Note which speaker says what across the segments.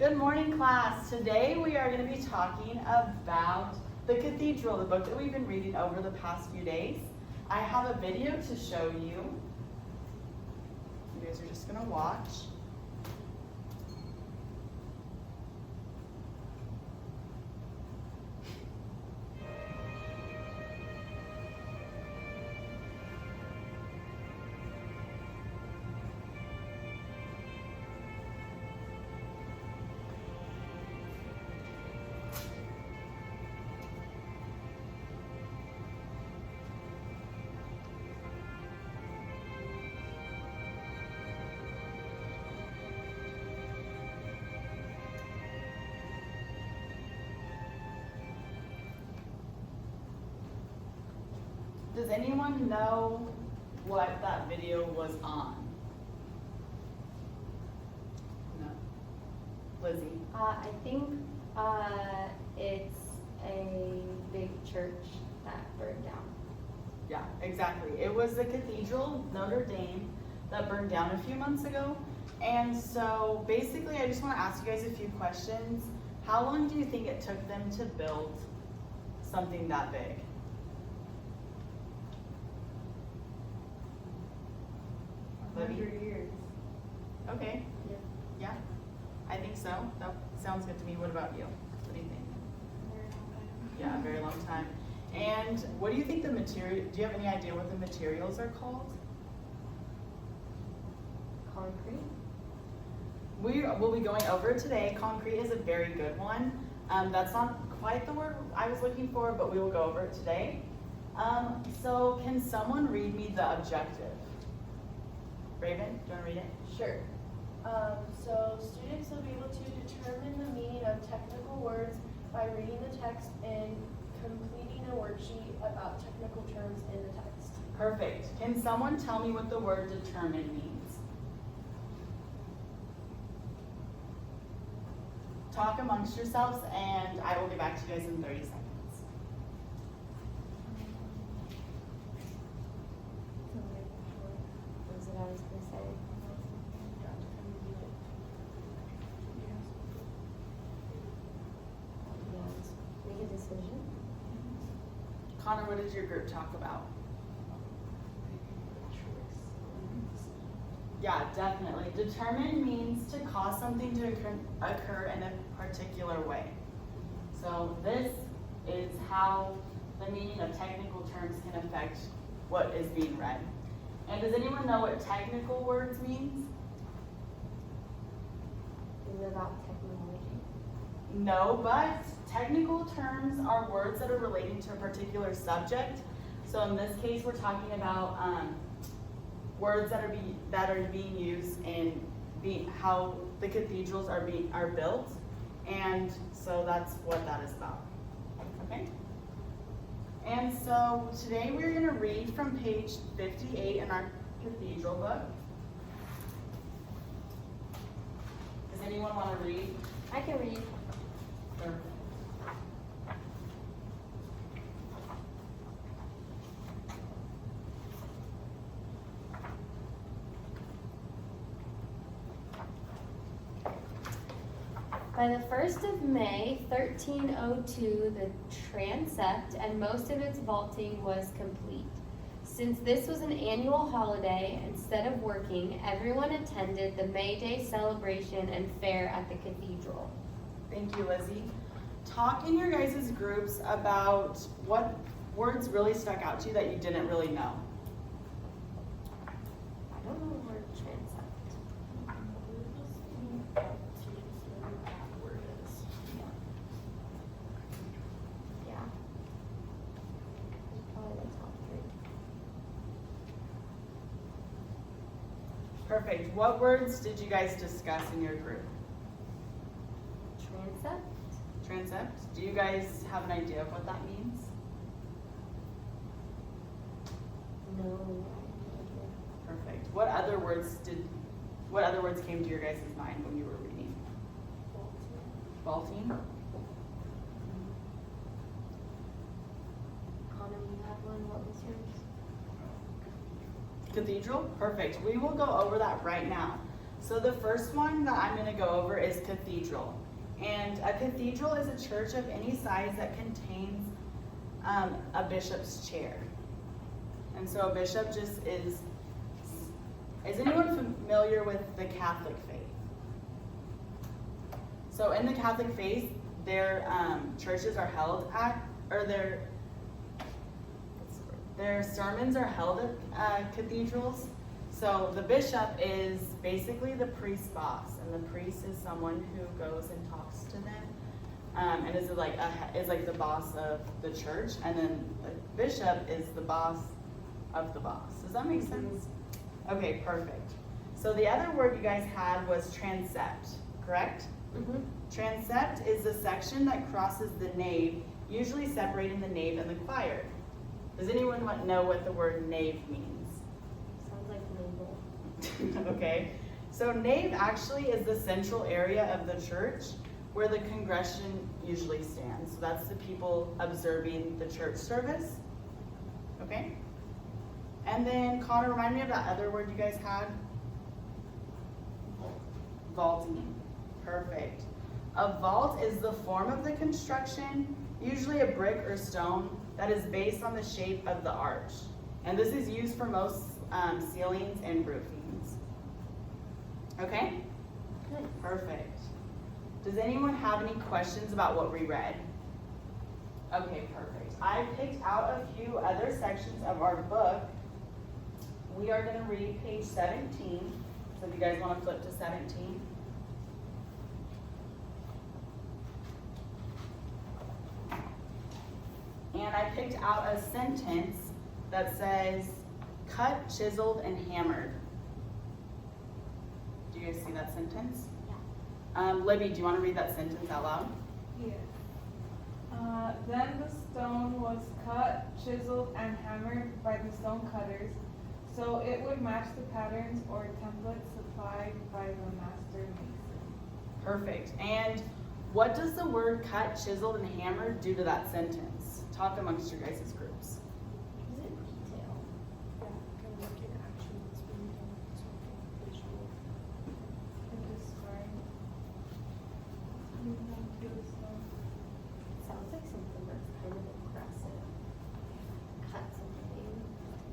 Speaker 1: Good morning, class. Today we are going to be talking about the Cathedral, the book that we've been reading over the past few days. I have a video to show you. You guys are just going to watch. Does anyone know what that video was on? No. Lizzie?
Speaker 2: I think it's a big church that burned down.
Speaker 1: Yeah, exactly. It was the Cathedral, Notre Dame, that burned down a few months ago. And so basically I just want to ask you guys a few questions. How long do you think it took them to build something that big?
Speaker 2: 100 years.
Speaker 1: Okay.
Speaker 2: Yeah.
Speaker 1: Yeah, I think so. That sounds good to me. What about you? What do you think? Yeah, a very long time. And what do you think the material, do you have any idea what the materials are called?
Speaker 2: Concrete.
Speaker 1: We will be going over it today. Concrete is a very good one. That's not quite the word I was looking for, but we will go over it today. So can someone read me the objective? Raven, do you want to read it?
Speaker 3: Sure. So students will be able to determine the meaning of technical words by reading the text and completing a worksheet about technical terms in the text.
Speaker 1: Perfect. Can someone tell me what the word determine means? Talk amongst yourselves and I will get back to you guys in 30 seconds.
Speaker 2: What was it I was going to say? Yes. Make a decision.
Speaker 1: Connor, what did your group talk about? Yeah, definitely. Determine means to cause something to occur in a particular way. So this is how the meaning of technical terms can affect what is being read. And does anyone know what technical words means?
Speaker 2: Is it about technology?
Speaker 1: No, but technical terms are words that are relating to a particular subject. So in this case, we're talking about words that are being used in how the cathedrals are built, and so that's what that is about. Okay. And so today we're going to read from page 58 in our cathedral book. Does anyone want to read?
Speaker 2: I can read.
Speaker 1: Sure.
Speaker 2: By the 1st of May, 1302, the transept and most of its vaulting was complete. Since this was an annual holiday, instead of working, everyone attended the May Day celebration and fair at the cathedral.
Speaker 1: Thank you, Lizzie. Talk in your guys' groups about what words really stuck out to you that you didn't really know.
Speaker 2: I don't know the word transept. Yeah. Probably the top 3.
Speaker 1: Perfect. What words did you guys discuss in your group?
Speaker 2: Transept?
Speaker 1: Transept. Do you guys have an idea of what that means?
Speaker 2: No.
Speaker 1: Perfect. What other words came to your guys' mind when you were reading? Vaulting.
Speaker 2: Connor, you have one. What was yours?
Speaker 1: Cathedral. Perfect. We will go over that right now. So the first one that I'm gonna go over is cathedral. And a cathedral is a church of any size that contains a bishop's chair. And so a bishop just is anyone familiar with the Catholic faith? So in the Catholic faith, their churches are held at, or their sermons are held at cathedrals. So the bishop is basically the priest's boss, and the priest is someone who goes and talks to them, and is like the boss of the church, and then the bishop is the boss of the boss. Does that make sense? Okay, perfect. So the other word you guys had was transept, correct?
Speaker 2: Mm-hmm.
Speaker 1: Transept is the section that crosses the nave, usually separating the nave and the choir. Does anyone know what the word nave means?
Speaker 2: Sounds like navel.
Speaker 1: Okay, so nave actually is the central area of the church where the congregation usually stands. So that's the people observing the church service. Okay? And then Connor, remind me of that other word you guys had. Vaulting. Perfect. A vault is the form of the construction, usually a brick or stone, that is based on the shape of the arch. And this is used for most ceilings and roofings. Okay?
Speaker 2: Good.
Speaker 1: Perfect. Does anyone have any questions about what we read? Okay, perfect. I picked out a few other sections of our book. We are going to read page 17. So if you guys want to flip to 17. And I picked out a sentence that says, cut, chiseled, and hammered. Do you guys see that sentence?
Speaker 2: Yeah.
Speaker 1: Libby, do you want to read that sentence out loud?
Speaker 4: Yes. Then the stone was cut, chiseled, and hammered by the stone cutters, so it would match the patterns or templates supplied by the master mason.
Speaker 1: Perfect. And what does the word cut, chiseled, and hammered do to that sentence? Talk amongst your guys' groups.
Speaker 2: Is it detail?
Speaker 3: Yeah, kind of like an action that's being done, something visual.
Speaker 4: And describe.
Speaker 2: Sounds like something that's kind of aggressive. Cut something,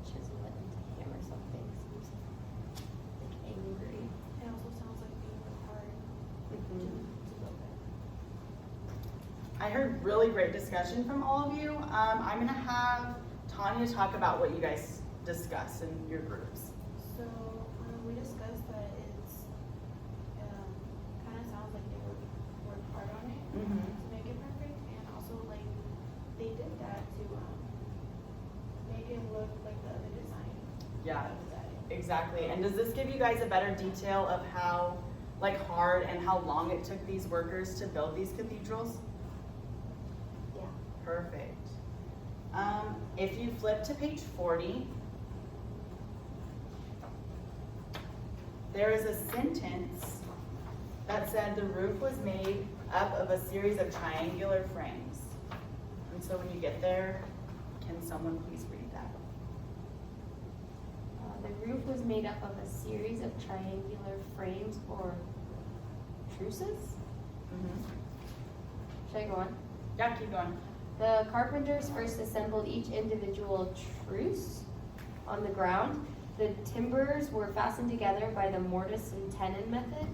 Speaker 2: chisel it into hammer something. Seems like angry.
Speaker 3: It also sounds like being hard
Speaker 2: Mm-hmm.
Speaker 3: to look at.
Speaker 1: I heard really great discussion from all of you. I'm gonna have Tanya talk about what you guys discuss in your groups.
Speaker 5: So we discussed that it's kind of sounds like they would work hard on it
Speaker 1: Mm-hmm.
Speaker 5: to make it perfect, and also like they did that to make it look like the other design.
Speaker 1: Yeah,
Speaker 5: that was added.
Speaker 1: exactly. And does this give you guys a better detail of how hard and how long it took these workers to build these cathedrals?
Speaker 2: Yeah.
Speaker 1: Perfect. If you flip to page 40, there is a sentence that said the roof was made up of a series of triangular frames. And so when you get there, can someone please read that?
Speaker 2: The roof was made up of a series of triangular frames or truces. Should I go on?
Speaker 1: Yeah, keep going.
Speaker 2: The carpenters first assembled each individual truce on the ground. The timbers were fastened together by the mortise and tenon method.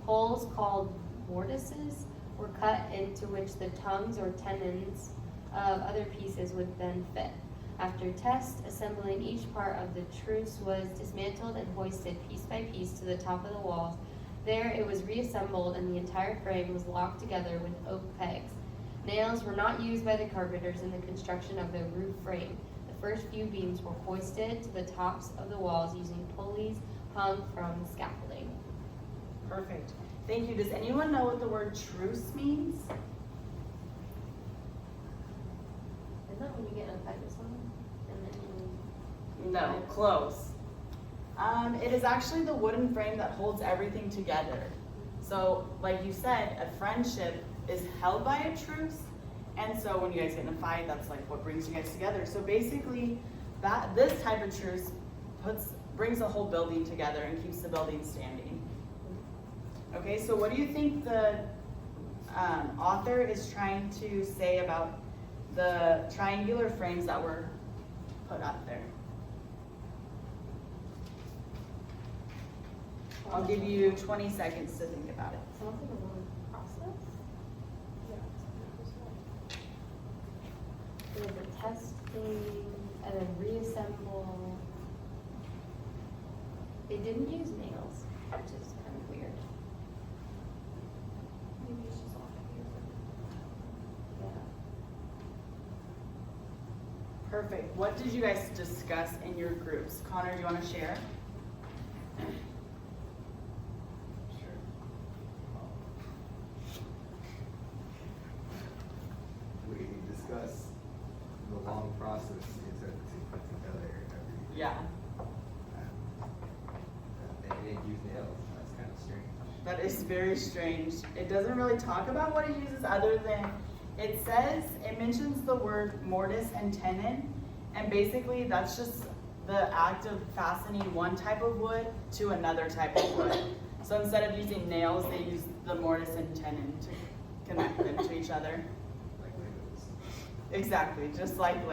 Speaker 2: Holes called mortises were cut into which the tongues or tenons of other pieces would then fit. After test, assembling each part of the truce was dismantled and hoisted piece by piece to the top of the walls. There it was reassembled and the entire frame was locked together with oak pegs. Nails were not used by the carpenters in the construction of the roof frame. The first few beams were hoisted to the tops of the walls using pulleys hung from the scaffolding.
Speaker 1: Perfect. Thank you. Does anyone know what the word truce means?
Speaker 2: Isn't that when you get inside with someone? And then you...
Speaker 1: No, close. It is actually the wooden frame that holds everything together. So, like you said, a friendship is held by a truce, and so when you guys get in a fight, that's like what brings you guys together. So basically, this type of truce brings the whole building together and keeps the building standing. Okay, so what do you think the author is trying to say about the triangular frames that were put up there? I'll give you 20 seconds to think about it.
Speaker 2: Sounds like a long process. There's a testing and then reassemble. They didn't use nails, which is kind of weird.
Speaker 5: Maybe it's just all here.
Speaker 2: Yeah.
Speaker 1: Perfect. What did you guys discuss in your groups? Connor, do you want to share?
Speaker 6: Sure. We discussed the long process it took to put together every.
Speaker 1: Yeah,
Speaker 6: They didn't use nails. That's kind of strange.
Speaker 1: that is very strange. It doesn't really talk about what it uses other than it says, it mentions the word mortise and tenon, and basically that's just the act of fastening one type of wood to another type of wood. So instead of using nails, they use the mortise and tenon to connect them to each other.
Speaker 6: Like Legos.
Speaker 1: Exactly, just like